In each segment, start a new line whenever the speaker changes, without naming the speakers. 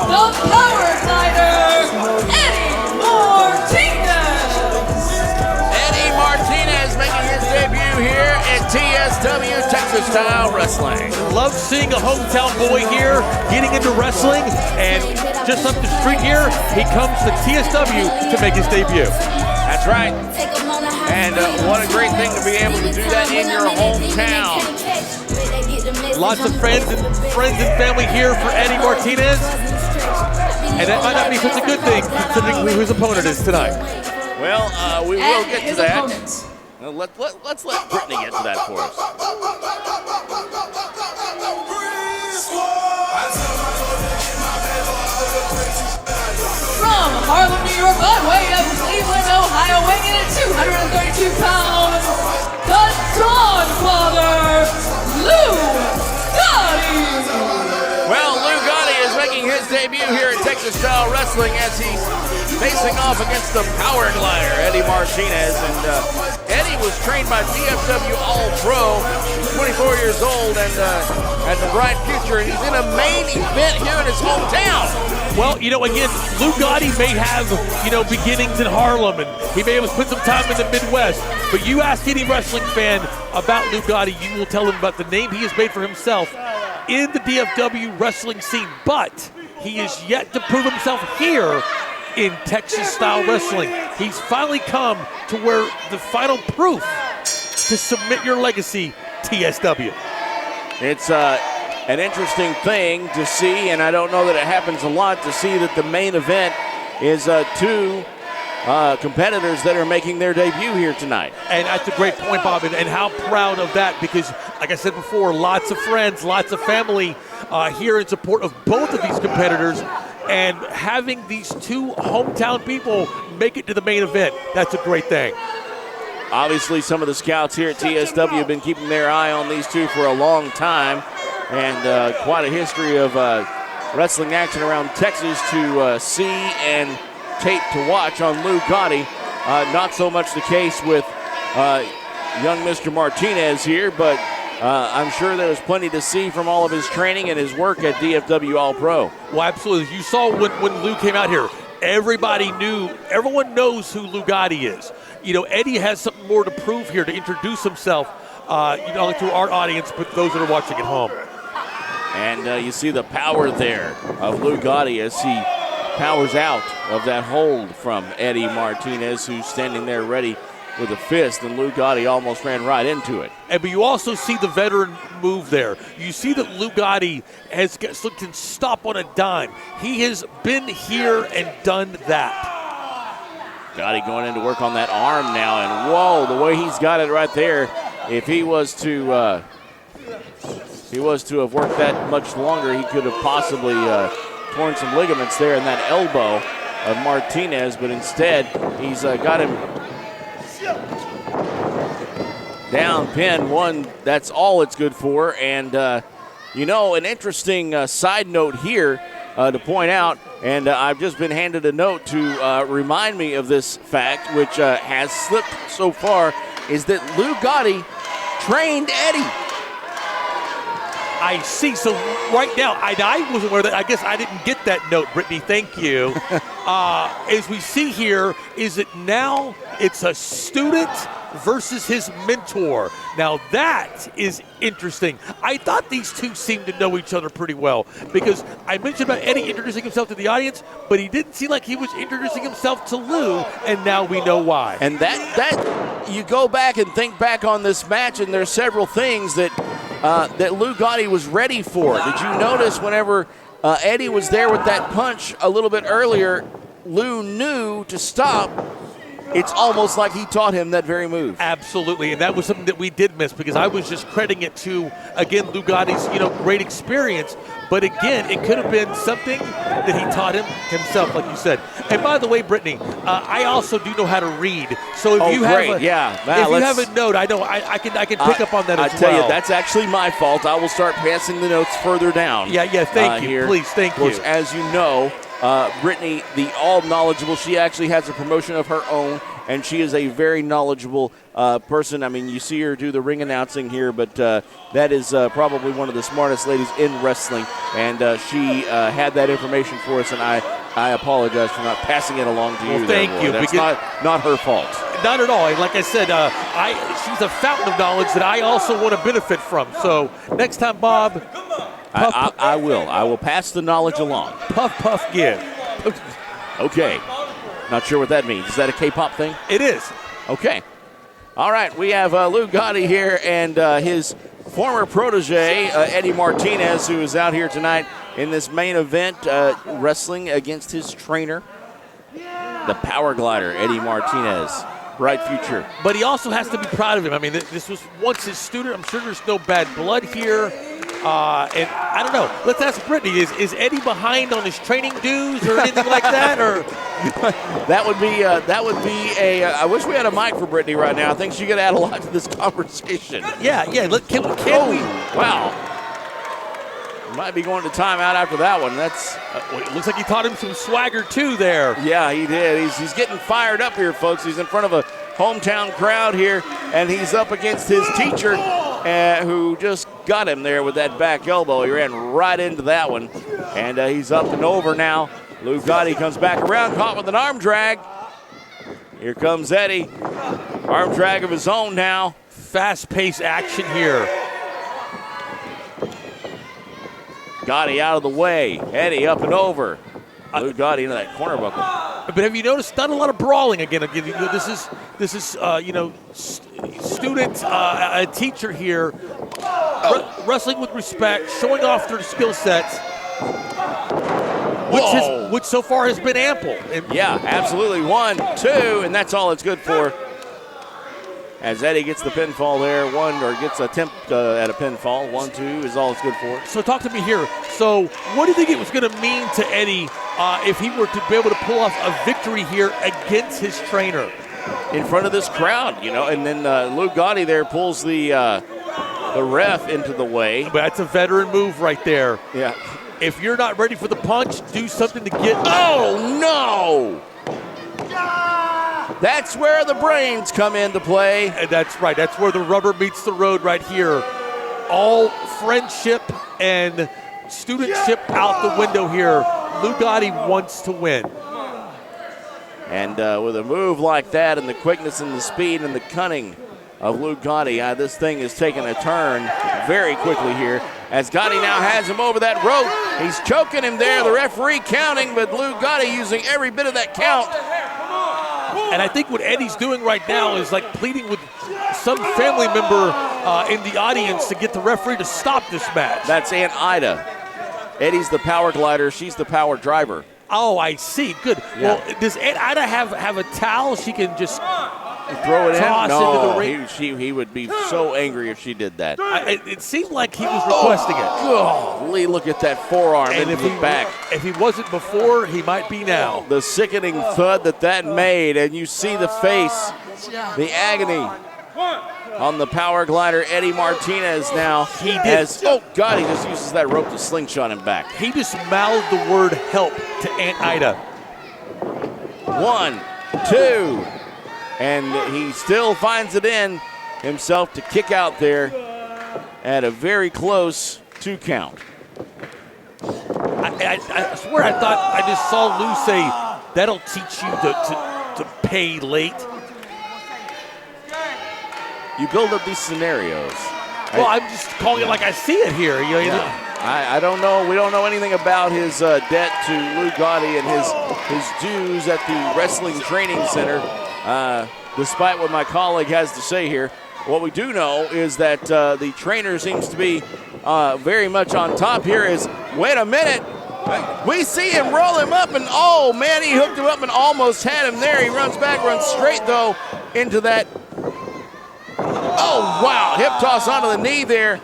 the power glider, Eddie Martinez.
Eddie Martinez making his debut here at TSW, Texas Style Wrestling.
Love seeing a hometown boy here getting into wrestling, and just up the street here, he comes to TSW to make his debut.
That's right. And what a great thing to be able to do that in your hometown.
Lots of friends and family here for Eddie Martinez, and that might not be such a good thing considering who his opponent is tonight.
Well, we will get to that. Let's let Brittany get to that for us.
From Harlem, New York, by way of Cleveland, Ohio, weighing in at 232 pounds, the Dawn Father, Lou Gotti.
Well, Lou Gotti is making his debut here at Texas Style Wrestling as he's facing off against the power glider, Eddie Martinez. And Eddie was trained by TSW All-Pro. He's 24 years old and has a bright future, and he's in a main event here in his hometown.
Well, again, Lou Gotti may have, beginnings in Harlem, and he may have spent some time in the Midwest. But you ask any wrestling fan about Lou Gotti, you will tell him about the name he has made for himself in the DFW wrestling scene. But he is yet to prove himself here in Texas Style Wrestling. He's finally come to where the final proof to submit your legacy, TSW.
It's an interesting thing to see, and I don't know that it happens a lot, to see that the main event is two competitors that are making their debut here tonight.
And that's a great point, Bob, and how proud of that, because like I said before, lots of friends, lots of family here in support of both of these competitors, and having these two hometown people make it to the main event, that's a great thing.
Obviously, some of the scouts here at TSW have been keeping their eye on these two for a long time, and quite a history of wrestling action around Texas to see and tape to watch on Lou Gotti. Not so much the case with young Mr. Martinez here, but I'm sure there was plenty to see from all of his training and his work at DFW All-Pro.
Well, absolutely. You saw when Lou came out here, everyone knows who Lou Gotti is. Eddie has something more to prove here to introduce himself, not only to our audience, but those that are watching at home.
And you see the power there of Lou Gotti as he powers out of that hold from Eddie Martinez, who's standing there ready with a fist, and Lou Gotti almost ran right into it.
But you also see the veteran move there. You see that Lou Gotti can stop on a dime. He has been here and done that.
Gotti going in to work on that arm now, and whoa, the way he's got it right there. If he was to have worked that much longer, he could have possibly torn some ligaments there in that elbow of Martinez, but instead he's got him down, pin one. That's all it's good for. And an interesting side note here to point out, and I've just been handed a note to remind me of this fact, which has slipped so far, is that Lou Gotti trained Eddie.
I see. So right now, I wasn't aware of that. I guess I didn't get that note, Brittany. Thank you. As we see here, is it now it's a student versus his mentor. Now that is interesting. I thought these two seemed to know each other pretty well, because I mentioned about Eddie introducing himself to the audience, but he didn't seem like he was introducing himself to Lou, and now we know why.
And that you go back and think back on this match, and there's several things that Lou Gotti was ready for. Did you notice whenever Eddie was there with that punch a little bit earlier, Lou knew to stop. It's almost like he taught him that very move.
Absolutely, and that was something that we did miss, because I was just crediting it to, again, Lou Gotti's great experience. But again, it could have been something that he taught him himself, like you said. And by the way, Brittany, I also do know how to read. So if you have a note, I know I can pick up on that as well.
I tell you, that's actually my fault. I will start passing the notes further down.
Yeah, thank you.
Here.
Please, thank you.
As you know, Brittany, the all-knowledgeable, she actually has a promotion of her own, and she is a very knowledgeable person. I mean, you see her do the ring announcing here, but that is probably one of the smartest ladies in wrestling, and she had that information for us, and I apologize for not passing it along to you.
Well, thank you.
That's not her fault.
Not at all. Like I said, she's a fountain of knowledge that I also want to benefit from. So next time, Bob,
I will. I will pass the knowledge along.
Puff, puff, give.
Okay. Not sure what that means. Is that a K-pop thing?
It is.
Okay. All right. We have Lou Gotti here and his former protege, Eddie Martinez, who is out here tonight in this main event, wrestling against his trainer, the power glider, Eddie Martinez. Bright future.
But he also has to be proud of him. I mean, this was once his student. I'm sure there's no bad blood here. And I don't know. Let's ask Brittany, is Eddie behind on his training dues or anything like that? Or
that would be a I wish we had a mic for Brittany right now. I think she could add a lot to this conversation.
Yeah. Can we?
Wow. Might be going to timeout after that one. That's.
It looks like he taught him some swagger too there.
Yeah, he did. He's getting fired up here, folks. He's in front of a hometown crowd here, and he's up against his teacher, who just got him there with that back elbow. He ran right into that one, and he's up and over now. Lou Gotti comes back around, caught with an arm drag. Here comes Eddie. Arm drag of his own now.
Fast-paced action here.
Gotti out of the way. Eddie up and over. Lou Gotti into that corner buckle.
But have you noticed not a lot of brawling again? This is student, a teacher here, wrestling with respect, showing off their skill sets, which so far has been ample.
Yeah, absolutely. 1, 2, and that's all it's good for. As Eddie gets the pinfall there, gets attempt at a pinfall. 1, 2 is all it's good for.
So talk to me here. So what do you think it was going to mean to Eddie if he were to be able to pull off a victory here against his trainer?
In front of this crowd, and then Lou Gotti there pulls the ref into the way.
But that's a veteran move right there.
Yeah.
If you're not ready for the punch, do something to get...
Oh, no! That's where the brains come into play.
And that's right. That's where the rubber meets the road right here. All friendship and studentship out the window here. Lou Gotti wants to win.
And with a move like that and the quickness and the speed and the cunning of Lou Gotti, this thing is taking a turn very quickly here. As Gotti now has him over that rope. He's choking him there. The referee counting, but Lou Gotti using every bit of that count.
And I think what Eddie's doing right now is like pleading with some family member in the audience to get the referee to stop this match.
That's Aunt Ida. Eddie's the power glider. She's the power driver.
Oh, I see. Good. Yeah. Well, does Aunt Ida have a towel she can just
throw it
toss into the ring?
He would be so angry if she did that.
It seemed like he was requesting it.
Golly, look at that forearm
and
into the back.
If he wasn't before, he might be now.
The sickening thud that made, and you see the face, the agony on the power glider, Eddie Martinez now.
He did.
God, he just uses that rope to slingshot him back.
He just mouthed the word help to Aunt Ida.
1, 2. And he still finds it in himself to kick out there at a very close 2 count.
I swear I thought I just saw Lou say, that'll teach you to pay late.
You build up these scenarios.
Well, I'm just calling it like I see it here.
I don't know. We don't know anything about his debt to Lou Gotti and his dues at the Wrestling Training Center. Despite what my colleague has to say here, what we do know is that the trainer seems to be very much on top here. Wait a minute. We see him roll him up, and oh, man, he hooked him up and almost had him there. He runs back, runs straight, though, into that. Oh, wow, hip toss onto the knee there.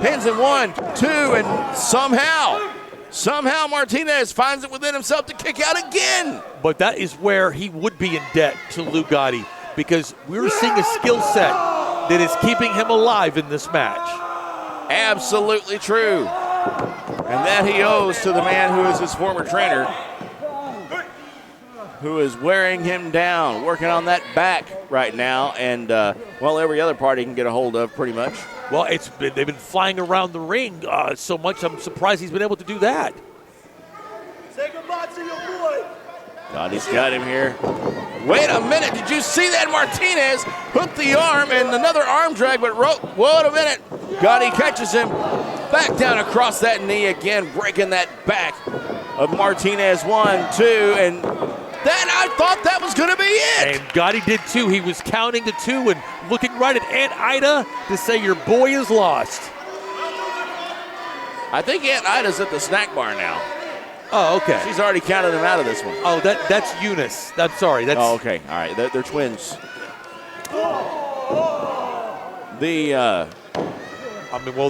Pins in 1, 2, and somehow Martinez finds it within himself to kick out again.
But that is where he would be in debt to Lou Gotti, because we're seeing a skill set that is keeping him alive in this match.
Absolutely true. And that he owes to the man who is his former trainer. who is wearing him down, working on that back right now, and, every other part he can get a hold of pretty much.
Well, they've been flying around the ring so much, I'm surprised he's been able to do that.
Say goodbye to your boy.
Gotti's got him here. Wait a minute, did you see that? Martinez hooked the arm and another arm drag, but wait a minute. Gotti catches him back down across that knee again, breaking that back of Martinez. 1, 2, and then I thought that was going to be it.
And Gotti did too. He was counting to 2 and looking right at Aunt Ida to say your boy is lost.
I think Aunt Ida's at the snack bar now.
Oh, okay.
She's already counted him out of this one.
Oh, that's Eunice. I'm sorry. That's.
Oh, okay. All right. They're twins. The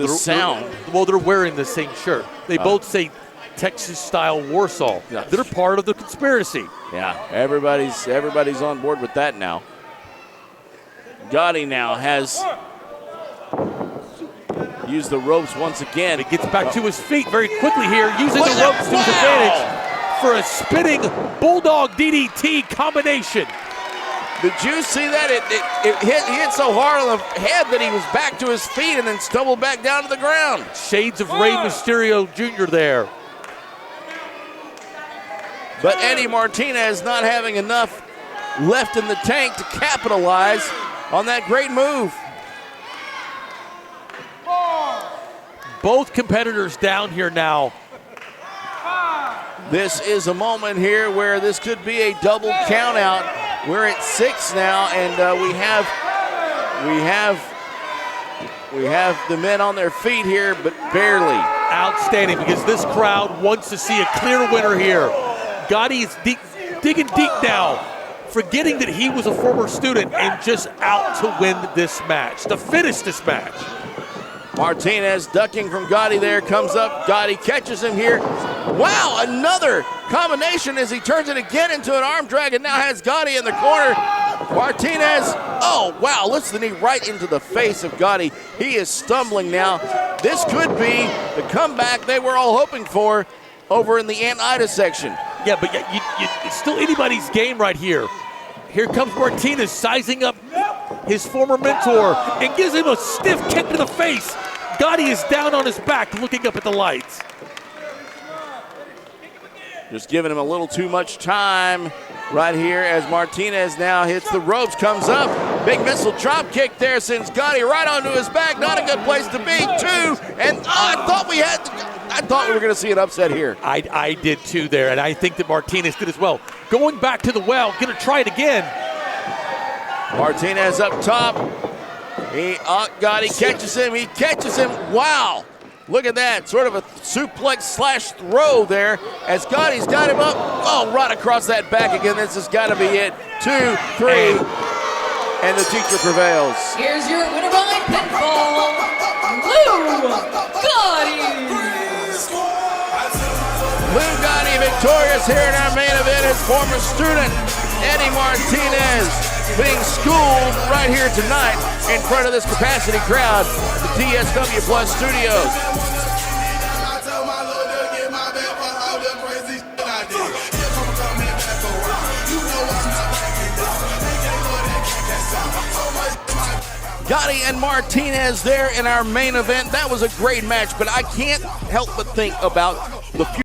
sound.
They're wearing the same shirt. They both say Texas-style Warsaw.
Yeah.
They're part of the conspiracy.
Yeah, everybody's on board with that now. Gotti now has used the ropes once again.
He gets back to his feet very quickly here, using the ropes to his advantage for a spinning Bulldog DDT combination.
Did you see that? He hit so hard on the head that he was back to his feet and then stumbled back down to the ground.
Shades of Rey Mysterio Jr. there.
But Eddie Martinez not having enough left in the tank to capitalize on that great move.
Both competitors down here now.
This is a moment here where this could be a double count out. We're at 6 now, and we have the men on their feet here, but barely.
Outstanding, because this crowd wants to see a clear winner here. Gotti is digging deep now, forgetting that he was a former student and just out to win this match, to finish this match.
Martinez ducking from Gotti there, comes up, Gotti catches him here. Wow, another combination as he turns it again into an arm drag and now has Gotti in the corner. Martinez, oh wow, lifts the knee right into the face of Gotti. He is stumbling now. This could be the comeback they were all hoping for over in the Aunt Ida section.
Yeah, but it's still anybody's game right here. Here comes Martinez sizing up his former mentor and gives him a stiff kick to the face. Gotti is down on his back looking up at the lights.
Just giving him a little too much time right here as Martinez now hits the ropes, comes up. Big missile drop kick there, sends Gotti right onto his back. Not a good place to be, 2. And I thought we were going to see an upset here.
I did too there, and I think that Martinez did as well. Going back to the well, going to try it again.
Martinez up top. Gotti catches him. He catches him. Wow. Look at that. Sort of a suplex slash throw there as Gotti's got him up. Oh, right across that back again. This has got to be it. 2, 3. And the teacher prevails.
Here's your winner by pinfall, Lou Gotti.
Lou Gotti victorious here in our main event. His former student, Eddie Martinez, being schooled right here tonight in front of this capacity crowd at the TSW Plus Studios. Gotti and Martinez there in our main event. That was a great match, but I can't help but think about the future.